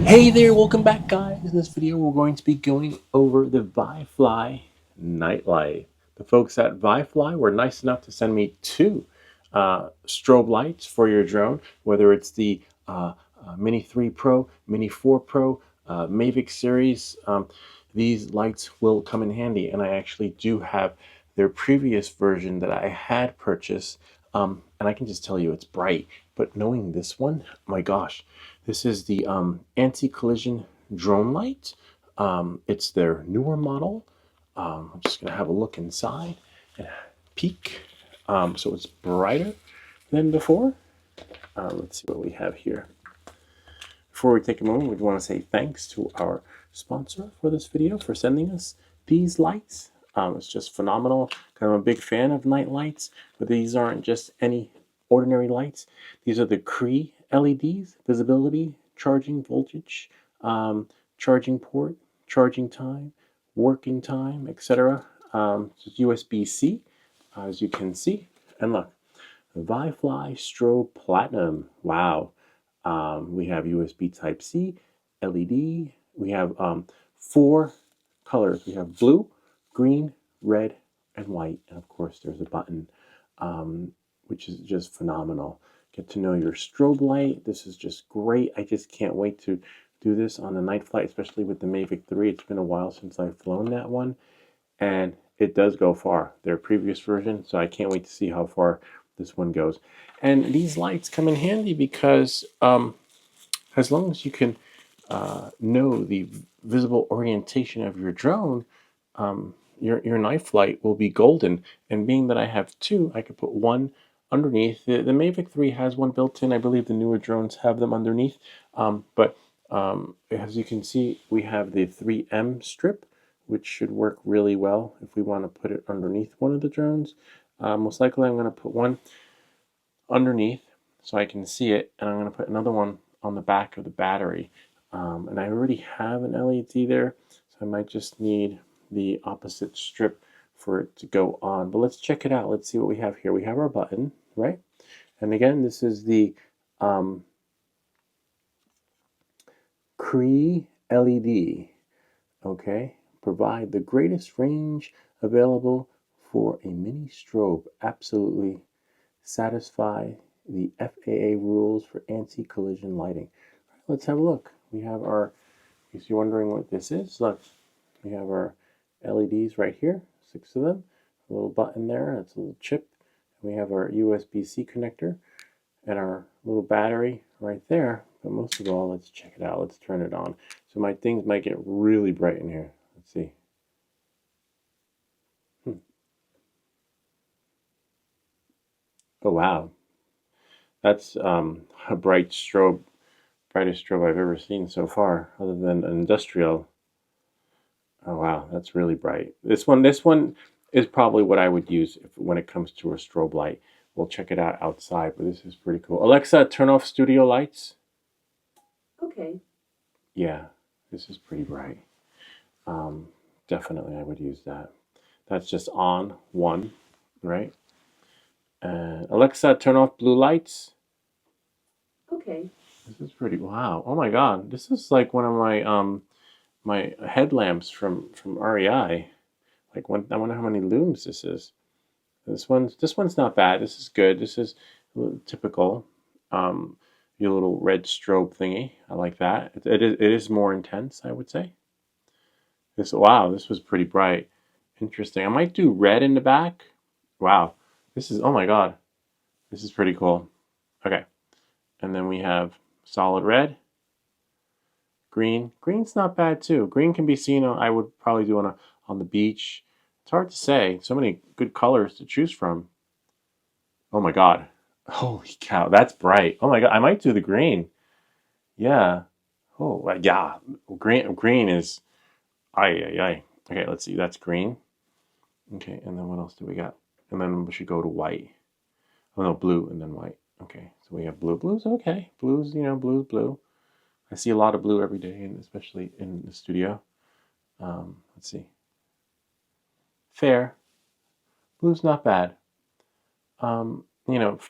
Hey there, welcome back guys. In this video we're going to be going over the VIFLY nightlight. The folks at VIFLY were nice enough to send me two strobe lights for your drone, whether it's the Mini 3 Pro, Mini 4 Pro, Mavic series. These lights will come in handy, and I actually do have their previous version that I had purchased, and I can just tell you it's bright. But knowing this one, my gosh, this is the anti-collision drone light. It's their newer model. I'm just going to have a look inside and peek. So it's brighter than before. Let's see what we have here. Before we take a moment, we want to say thanks to our sponsor for this video for sending us these lights. It's just phenomenal. I'm a big fan of night lights, but these aren't just any ordinary lights. These are the Cree LEDs, visibility, charging voltage, charging port, charging time, working time, etc. USB-C, as you can see. And look, the VIFLY Strobe Platinum. Wow. We have USB Type-C, LED. We have 4 colors. We have blue, green, red, and white. And of course, there's a button, which is just phenomenal. Get to know your strobe light. This is just great. I just can't wait to do this on the night flight, especially with the Mavic 3. It's been a while since I've flown that one, and it does go far, their previous version, so I can't wait to see how far this one goes. And these lights come in handy because as long as you can know the visible orientation of your drone, your night flight will be golden. And being that I have two, I could put one underneath. The Mavic 3 has one built in. I believe the newer drones have them underneath. But as you can see, we have the 3M strip, which should work really well if we want to put it underneath one of the drones. Most likely I'm going to put one underneath so I can see it, and I'm going to put another one on the back of the battery. And I already have an LED there, so I might just need the opposite strip for it to go on. But let's check it out. Let's see what we have here. We have our button, right? And again, this is the Cree LED. Okay, provide the greatest range available for a mini strobe. Absolutely satisfy the FAA rules for anti-collision lighting. Right, let's have a look. We have our, in case you're wondering what this is, look, we have our LEDs right here, 6 of them, a little button there, that's a little chip. And we have our USB-C connector and our little battery right there. But most of all, let's check it out. Let's turn it on. So my things might get really bright in here. Let's see. Oh, wow. That's a bright strobe, brightest strobe I've ever seen so far, other than an industrial. Oh wow, that's really bright. This one is probably what I would use when it comes to a strobe light. We'll check it out outside, but this is pretty cool. Alexa, turn off studio lights. Okay. Yeah, this is pretty bright. Definitely I would use that. That's just on one, right? And Alexa, turn off blue lights. Okay. This is pretty, wow. Oh my God, this is like one of my headlamps from REI. Like I wonder how many looms this is. This one's not bad. This is good. This is typical. Your little red strobe thingy. I like that. It is more intense, I would say. Wow, this was pretty bright. Interesting. I might do red in the back. Wow, this is, oh my God, this is pretty cool. Okay, and then we have solid red, green. Green's not bad too. Green can be seen. I would probably do on the beach. It's hard to say. So many good colors to choose from. Oh my God. Holy cow, that's bright. Oh my God, I might do the green. Yeah. Oh, yeah. Green is, ay. Okay, let's see. That's green. Okay, and then what else do we got? And then we should go to white. Oh no, blue and then white. Okay, so we have blue. Blue's okay. Blue's, blue's blue. I see a lot of blue every day, and especially in the studio. Let's see. Fair. Blue's not bad.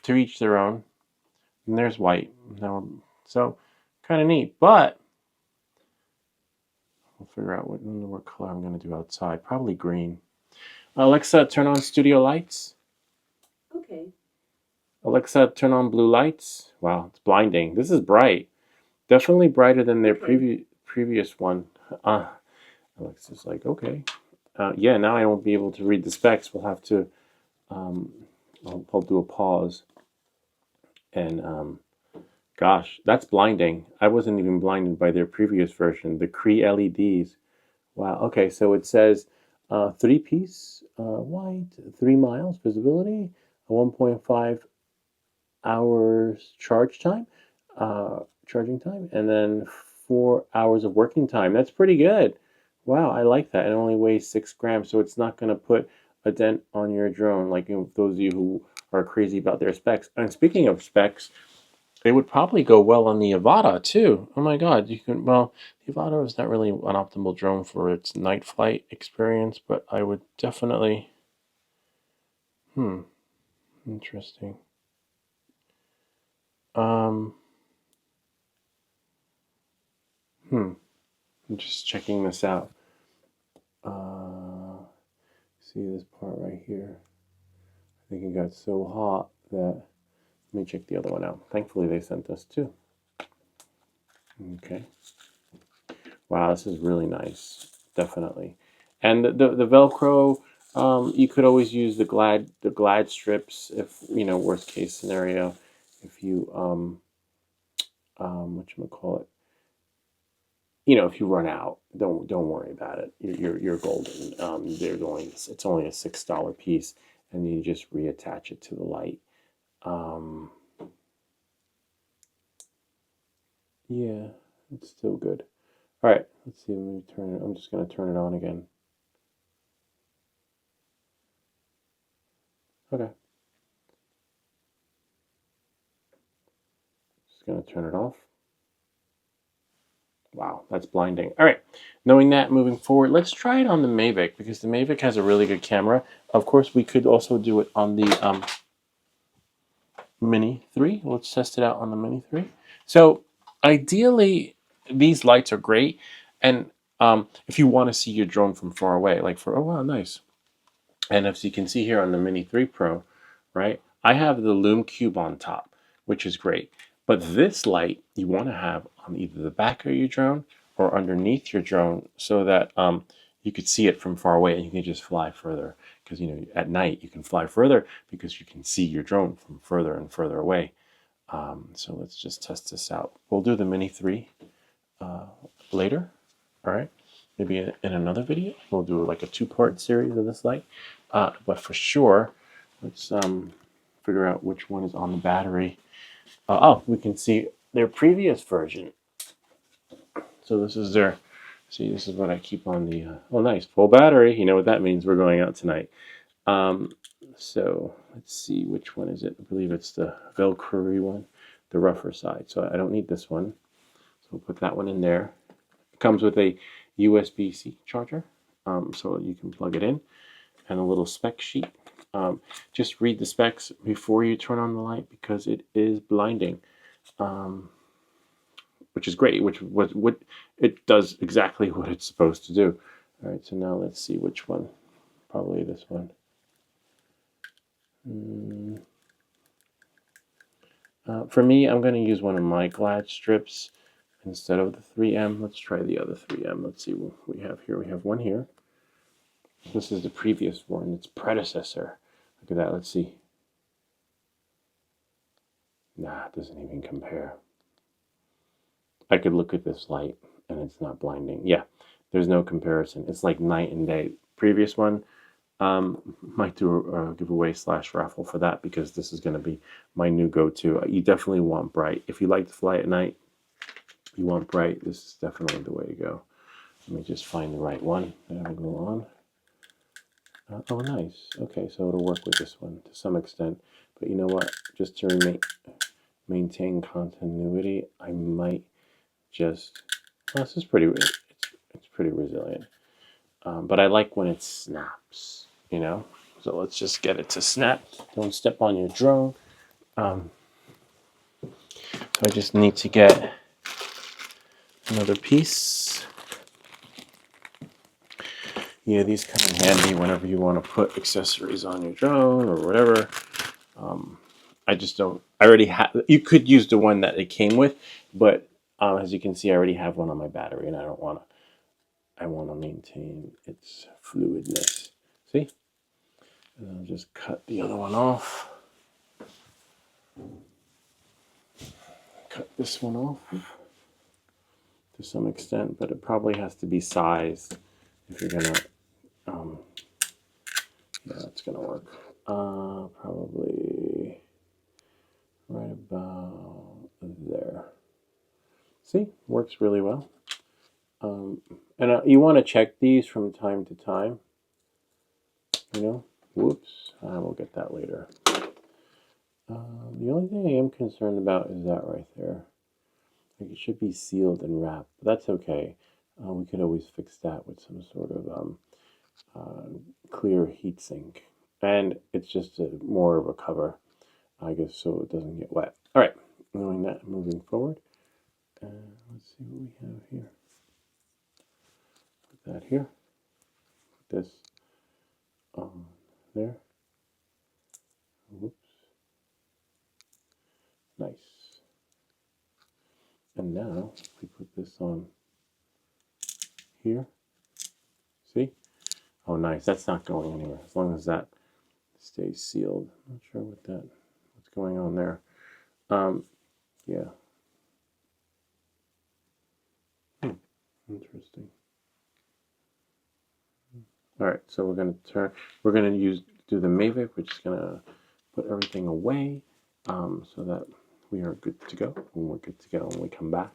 To each their own. And there's white. Now, so kind of neat. But figure out what color I'm going to do outside. Probably green. Alexa, turn on studio lights. Okay. Alexa, turn on blue lights. Wow, it's blinding. This is bright. Definitely brighter than their previous one. Alexa's like, okay. Yeah, now I won't be able to read the specs. We'll have to, I'll do a pause. And gosh, that's blinding. I wasn't even blinded by their previous version, the Cree LEDs. Wow, okay, so it says 3-piece white, 3 miles visibility, 1.5 hours charging time, and then 4 hours of working time. That's pretty good. Wow, I like that. It only weighs 6 grams, so it's not going to put a dent on your drone, like those of you who are crazy about their specs. And speaking of specs, it would probably go well on the Avata too. Oh my God, you can. Well, the Avata is not really an optimal drone for its night flight experience, but I would definitely. Interesting. Um. I'm just checking this out. See this part right here? I think it got so hot that. Let me check the other one out. Thankfully, they sent us two. Okay. Wow, this is really nice. Definitely. And the Velcro, you could always use the glad strips if, worst case scenario, if you whatchamacallit, if you run out, don't worry about it. You're golden. It's only a $6 piece, and you just reattach it to the light. Yeah, it's still good. All right, let's see. Let me turn it. I'm just gonna turn it on again. Okay. Just gonna turn it off. Wow, that's blinding. All right, knowing that, moving forward, let's try it on the Mavic because the Mavic has a really good camera. Of course, we could also do it on the Mini 3. Let's test it out on the Mini 3. So ideally, these lights are great. And if you want to see your drone from far away, like oh, wow, nice. And as you can see here on the Mini 3 Pro, right, I have the Lume Cube on top, which is great. But this light you want to have on either the back of your drone or underneath your drone so that you could see it from far away and you can just fly further. Because, at night you can fly further because you can see your drone from further and further away. So let's just test this out. We'll do the Mini 3 later, all right? Maybe in another video. We'll do like a 2-part series of this light. But for sure, let's figure out which one is on the battery. We can see their previous version. So this is their, see, this is what I keep on the, oh nice, full battery. You know what that means, we're going out tonight. So let's see, which one is it? I believe it's the Velcro one, the rougher side. So I don't need this one. So we'll put that one in there. It comes with a USB-C charger, so you can plug it in, and a little spec sheet. Just read the specs before you turn on the light because it is blinding, which is great. Which what it does exactly what it's supposed to do. All right, so now let's see which one. Probably this one. For me, I'm going to use one of my glad strips instead of the 3M. Let's try the other 3M. Let's see what we have here. We have one here. This is the previous one, its predecessor. Look at that. Let's see. Nah, it doesn't even compare. I could look at this light and it's not blinding. Yeah, there's no comparison. It's like night and day. Previous one, might do a giveaway / raffle for that because this is going to be my new go-to. You definitely want bright. If you like to fly at night, you want bright, this is definitely the way to go. Let me just find the right one that I will go on. Oh, nice. Okay, so it'll work with this one to some extent. But you know what? Just to maintain continuity, I might just... Well, this is pretty... It's pretty resilient. But I like when it snaps, So let's just get it to snap. Don't step on your drone. So I just need to get another piece. Yeah, these come in handy whenever you want to put accessories on your drone or whatever. I just don't. I already have. You could use the one that it came with, but as you can see, I already have one on my battery, and I don't want to. I want to maintain its fluidness. See? And I'll just cut the other one off. Cut this one off to some extent, but it probably has to be sized if you're gonna. Yeah, it's gonna work. Probably right about there. See, works really well. And you want to check these from time to time. You know, whoops, we'll get that later. The only thing I am concerned about is that right there. Like it should be sealed and wrapped, but that's okay. We could always fix that with some sort of clear heatsink. And it's just more of a cover, I guess, so it doesn't get wet. All right, knowing that, moving forward. Let's see what we have here. Put that here. Put this on there. Whoops. Nice. And now we put this on here. See? Oh, nice. That's not going anywhere as long as that stays sealed. I'm not sure what's going on there. Yeah. Interesting. All right, so we're going to do the Mavic, which is going to put everything away so that we are good to go. When we're good to go, when we come back,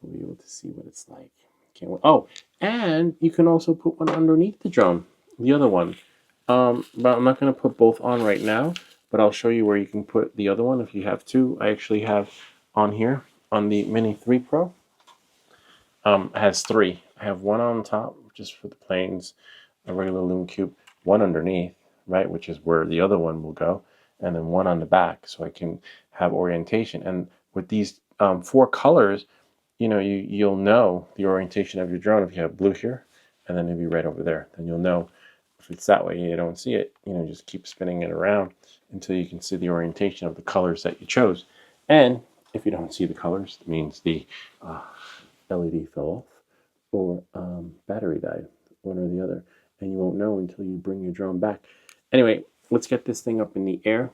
we'll be able to see what it's like. Can't wait. Oh, and you can also put one underneath the drone, the other one. But I'm not going to put both on right now, but I'll show you where you can put the other one if you have two. I actually have on here on the Mini 3 Pro. It has three. I have one on top, just for the planes, a regular Lume Cube, one underneath, right, which is where the other one will go, and then one on the back, so I can have orientation. And with these four colors, you know, you'll know the orientation of your drone. If you have blue here, and then maybe red over there, then you'll know. If it's that way, you don't see it. You know, just keep spinning it around until you can see the orientation of the colors that you chose. And if you don't see the colors, it means the LED fell off or battery died, one or the other, and you won't know until you bring your drone back. Anyway, let's get this thing up in the air.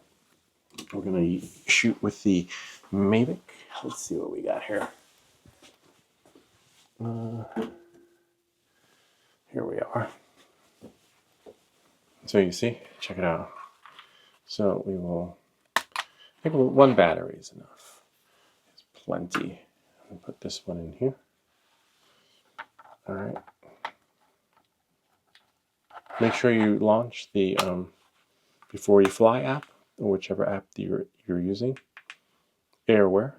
We're gonna shoot with the Mavic. Let's see what we got here. Here we are. So you see, check it out. So we will, I think one battery is enough. It's plenty. I'll put this one in here. All right. Make sure you launch the VIFLY app, or whichever app that you're using. Airware.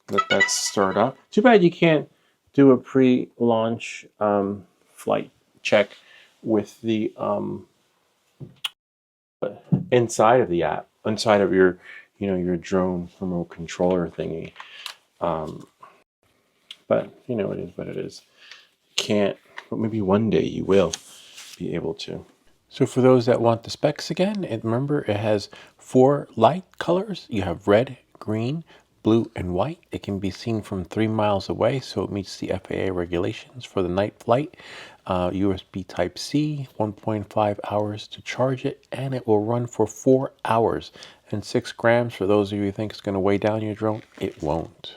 Let that start up. Too bad you can't do a pre-launch flight check with the inside of the app, inside of your, you know, your drone remote controller thingy. But you know, it is what it is. Can't, but maybe one day you will be able to. So for those that want the specs again, and remember it has 4 light colors. You have red, green, blue, and white. It can be seen from 3 miles away, so it meets the FAA regulations for the night flight. USB Type-C, 1.5 hours to charge it, and it will run for 4 hours. And 6 grams, for those of you who think it's going to weigh down your drone, it won't.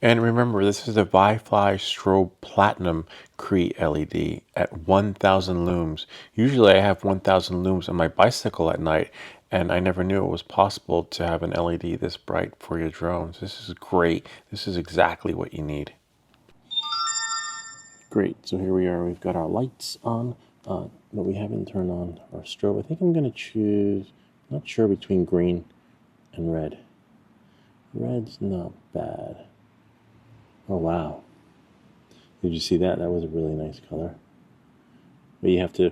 And remember, this is a VIFLY Strobe Platinum Cree LED at 1,000 looms. Usually I have 1,000 looms on my bicycle at night, and I never knew it was possible to have an LED this bright for your drones. This is great. This is exactly what you need. Great, so here we are. We've got our lights on, but we haven't turned on our strobe. I think I'm going to choose, not sure, between green and red. Red's not bad. Oh, wow. Did you see that? That was a really nice color. But you have to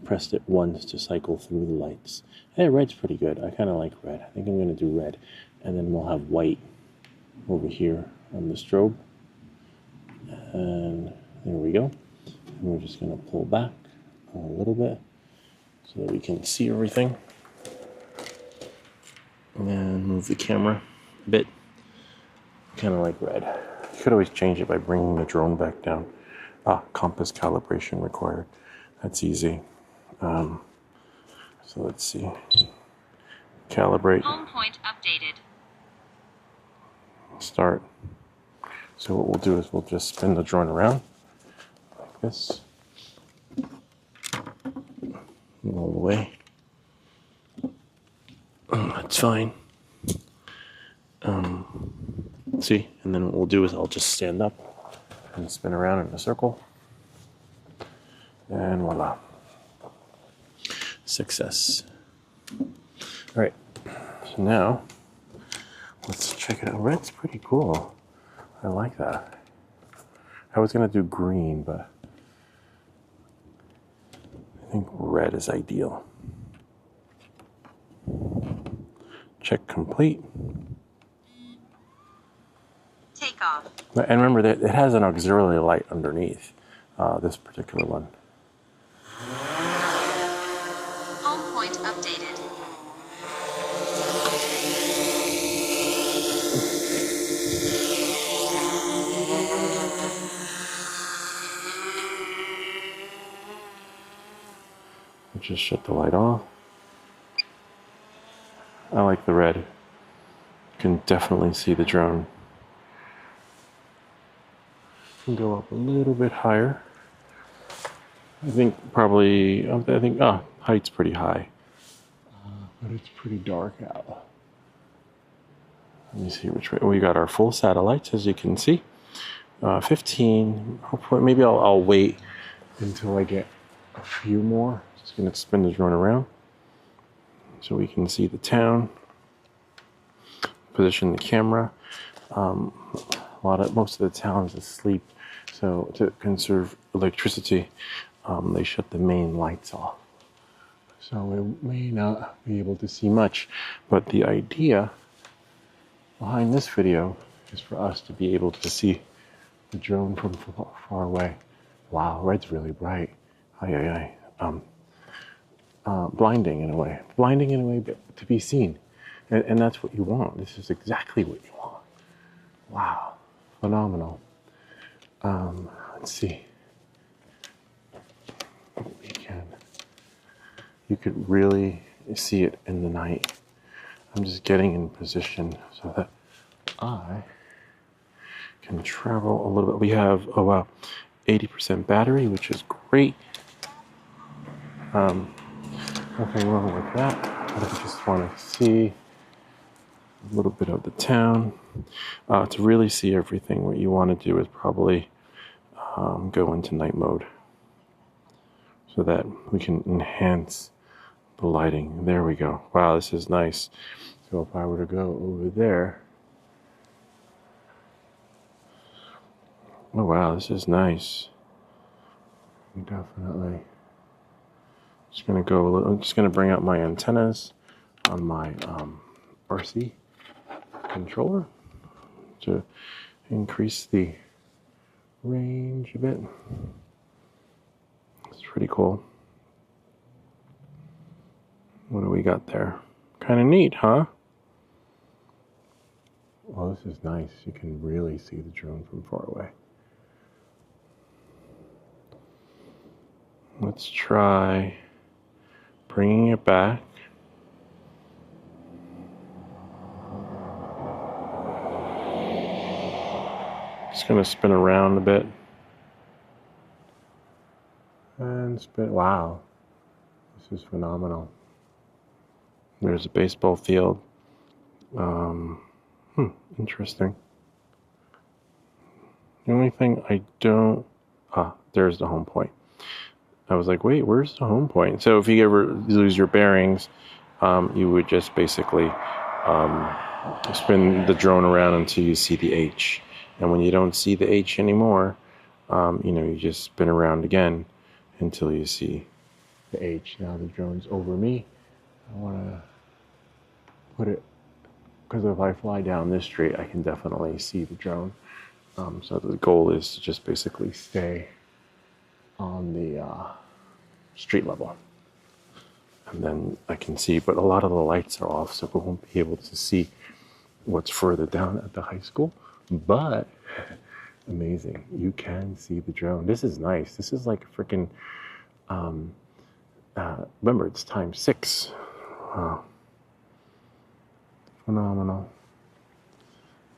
press it once to cycle through the lights. Hey, red's pretty good. I kind of like red. I think I'm going to do red. And then we'll have white over here on the strobe. And there we go. And we're just going to pull back a little bit so that we can see everything. And then move the camera a bit, kind of like red. You could always change it by bringing the drone back down. Compass calibration required. That's easy. So let's see. Calibrate. Home point updated. Start. So what we'll do is we'll just spin the drone around like this. All the way. That's fine. See, and then what we'll do is I'll just stand up and spin around in a circle. And voila. Success. All right. So now, let's check it out. Red's pretty cool. I like that. I was going to do green, but I think red is ideal. Check complete. Take off. And remember that it has an auxiliary light underneath this particular one. Home point updated. Just shut the light off. I like the red. You can definitely see the drone. Can go up a little bit higher. I think probably, height's pretty high. But it's pretty dark out. Let me see which way. We got our full satellites, as you can see. 15. Hopefully, maybe I'll wait until I get a few more. Just gonna spin the drone around so we can see the town. Position the camera. Most of the town is asleep, so to conserve electricity, they shut the main lights off. So we may not be able to see much, but the idea behind this video is for us to be able to see the drone from far away. Wow, red's really bright. Blinding in a way. Blinding in a way, but to be seen. And that's what you want. This is exactly what you want. Wow, phenomenal. Let's see. You could really see it in the night. I'm just getting in position so that I can travel a little bit. We have about 80% battery, which is great. Nothing wrong with that. But I just want to see a little bit of the town. To really see everything, what you want to do is probably go into night mode so that we can enhance the lighting. There we go. Wow, this is nice. So if I were to go over there, oh wow, this is nice. Definitely. Just gonna go a little. I'm just gonna bring out my antennas on my RC controller to increase the range a bit. It's pretty cool. What do we got there? Kind of neat, huh? Well, this is nice. You can really see the drone from far away. Let's try bringing it back. Just going to spin around a bit. And spin. Wow. This is phenomenal. There's a baseball field. Interesting. The only thing I don't... there's the home point. I was like, wait, where's the home point? So if you ever lose your bearings, you would just basically spin the drone around until you see the H. And when you don't see the H anymore, you just spin around again until you see the H. Now the drone's over me. I want to put it, because if I fly down this street, I can definitely see the drone. So the goal is to just basically stay on the street level. And then I can see, but a lot of the lights are off, so we won't be able to see what's further down at the high school. But amazing, you can see the drone. This is nice. This is like freaking, remember, it's ×6. Wow. Phenomenal.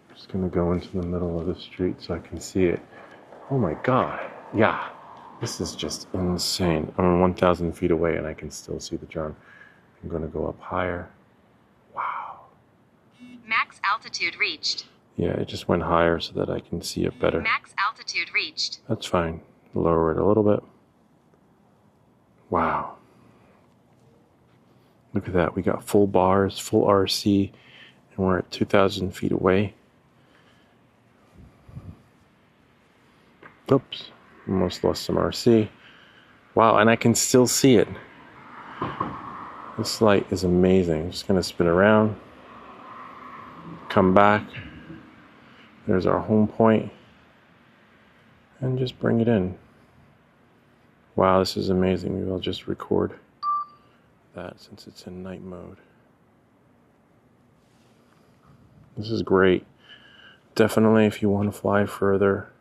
I'm just gonna go into the middle of the street so I can see it. Oh my God. Yeah. This is just insane. I'm 1,000 feet away and I can still see the drone. I'm gonna go up higher. Wow. Max altitude reached. Yeah, it just went higher so that I can see it better. Max altitude reached. That's fine. Lower it a little bit. Wow. Look at that. We got full bars, full RC, and we're at 2,000 feet away. Oops. Almost lost some RC. Wow, and I can still see it. This light is amazing. I'm just going to spin around. Come back. There's our home point. And just bring it in. Wow, this is amazing. Maybe I'll just record that since it's in night mode. This is great. Definitely if you want to fly further,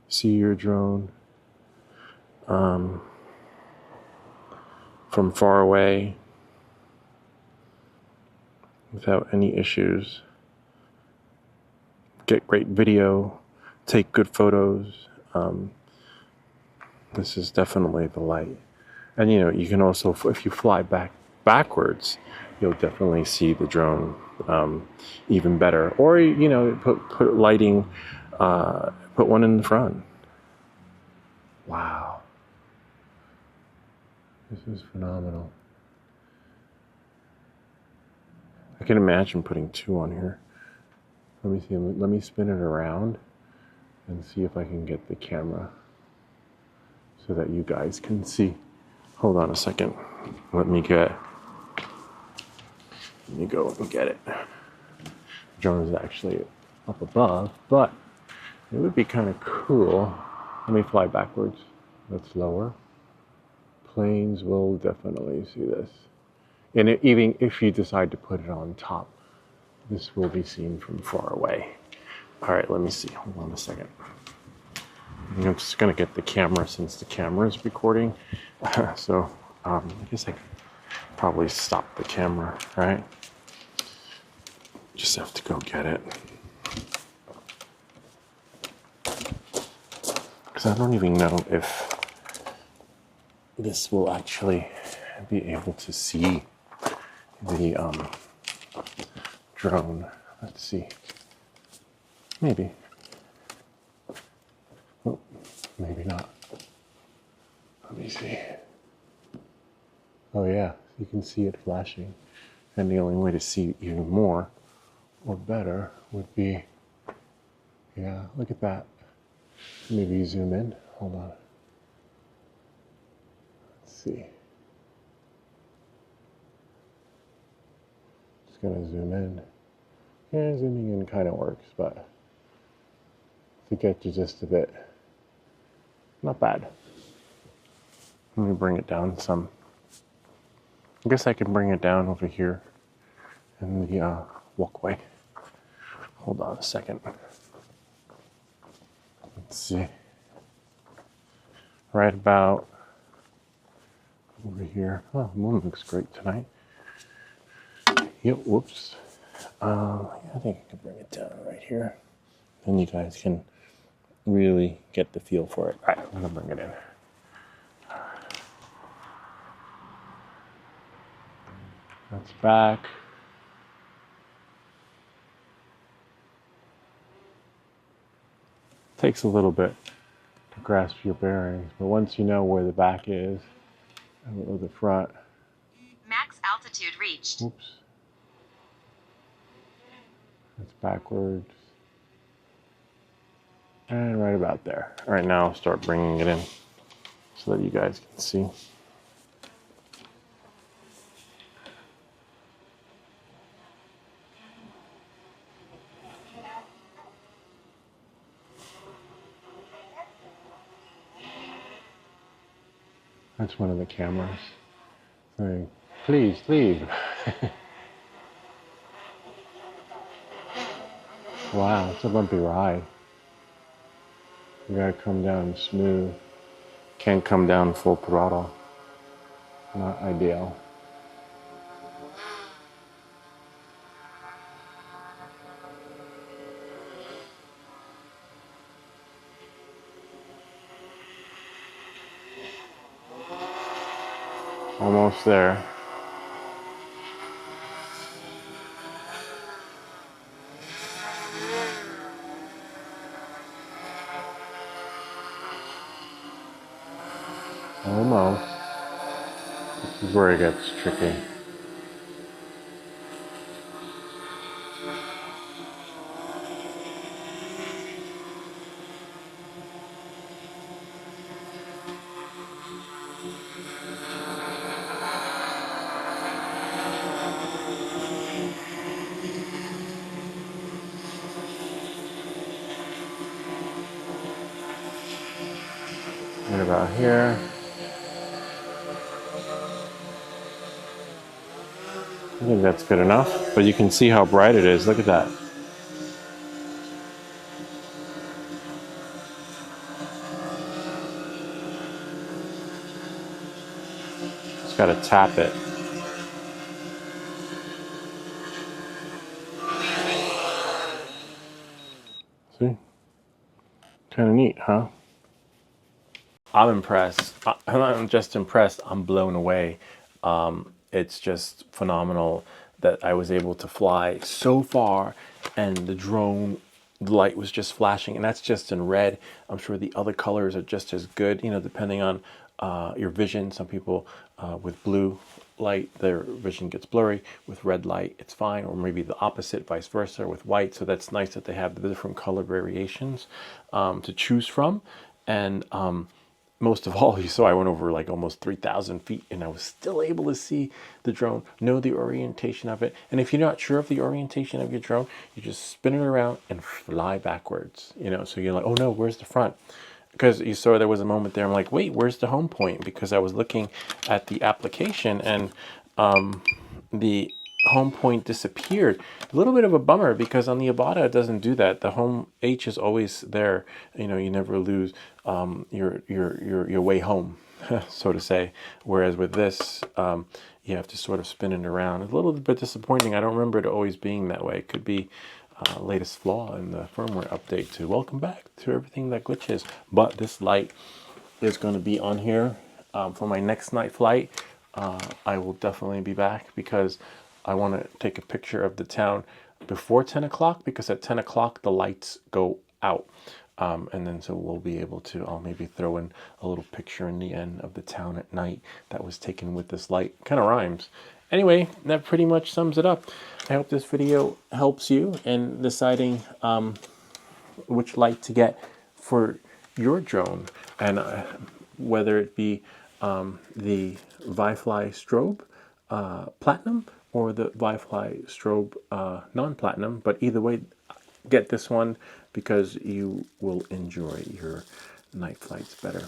see your drone from far away without any issues. Get great video, take good photos. This is definitely the light. And you know, you can also, if you fly backwards, you'll definitely see the drone even better. Or you know, put lighting, put one in the front. Wow, this is phenomenal. I can imagine putting 2 on here. Let me see. Let me spin it around and see if I can get the camera so that you guys can see. Hold on a second. Let me go and get it. The drone is actually up above, but it would be kind of cool. Let me fly backwards. That's lower. Planes will definitely see this. And even if you decide to put it on top, this will be seen from far away. All right, let me see. Hold on a second. I'm just gonna get the camera since the camera is recording. So I guess I could probably stop the camera, right? Just have to go get it. Because I don't even know if this will actually be able to see the drone. Let's see. Maybe. Oh, maybe not. Let me see. Oh yeah, you can see it flashing. And the only way to see even more or better would be, yeah, look at that. Maybe zoom in. Hold on. Let's see. Just gonna zoom in. Yeah, zooming in kind of works, but to get the gist of it, not bad. Let me bring it down some. I guess I can bring it down over here in the walkway. Hold on a second. Let's see. Right about over here. Oh, the moon looks great tonight. Yep, whoops. I think I can bring it down right here. Then you guys can really get the feel for it. All right, I'm gonna bring it in. That's back. Takes a little bit to grasp your bearings, but once you know where the back is and where the front. Max altitude reached. Oops. That's backwards. And right about there. All right, now I'll start bringing it in so that you guys can see. That's one of the cameras saying, please leave. Wow, it's a bumpy ride. You gotta come down smooth. Can't come down full throttle. Not ideal. Almost there. Almost. This is where it gets tricky. Right about here. I think that's good enough, but you can see how bright it is. Look at that. Just gotta tap it. See? Kind of neat, huh? I'm impressed. I'm not just impressed, I'm blown away. It's just phenomenal that I was able to fly so far and the drone light was just flashing, and that's just in red. I'm sure the other colors are just as good, you know, depending on your vision. Some people with blue light, their vision gets blurry. With red light, it's fine, or maybe the opposite, vice versa with white. So that's nice that they have the different color variations to choose from. And most of all, you saw I went over like almost 3,000 feet and I was still able to see the drone, know the orientation of it. And if you're not sure of the orientation of your drone, you just spin it around and fly backwards, you know, so you're like, oh no, where's the front? Because you saw there was a moment there, I'm like, wait, where's the home point? Because I was looking at the application and the home point disappeared. A little bit of a bummer because on the Ibotta it doesn't do that. The home H is always there. You know, you never lose your way home, so to say. Whereas with this, you have to sort of spin it around. It's a little bit disappointing. I don't remember it always being that way. It could be latest flaw in the firmware update to welcome back to everything that glitches. But this light is going to be on here for my next night flight. I will definitely be back because I want to take a picture of the town before 10 o'clock, because at 10 o'clock the lights go out. And then so we'll be able to, I'll maybe throw in a little picture in the end of the town at night that was taken with this light. Kind of rhymes. Anyway, that pretty much sums it up. I hope this video helps you in deciding which light to get for your drone, and whether it be the VIFLY Strobe Platinum or the VIFLY Strobe non-platinum. But either way, get this one because you will enjoy your night flights better.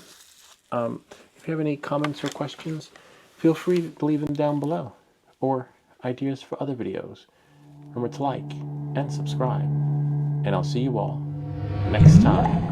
If you have any comments or questions, feel free to leave them down below, or ideas for other videos. Remember to like and subscribe, and I'll see you all next time.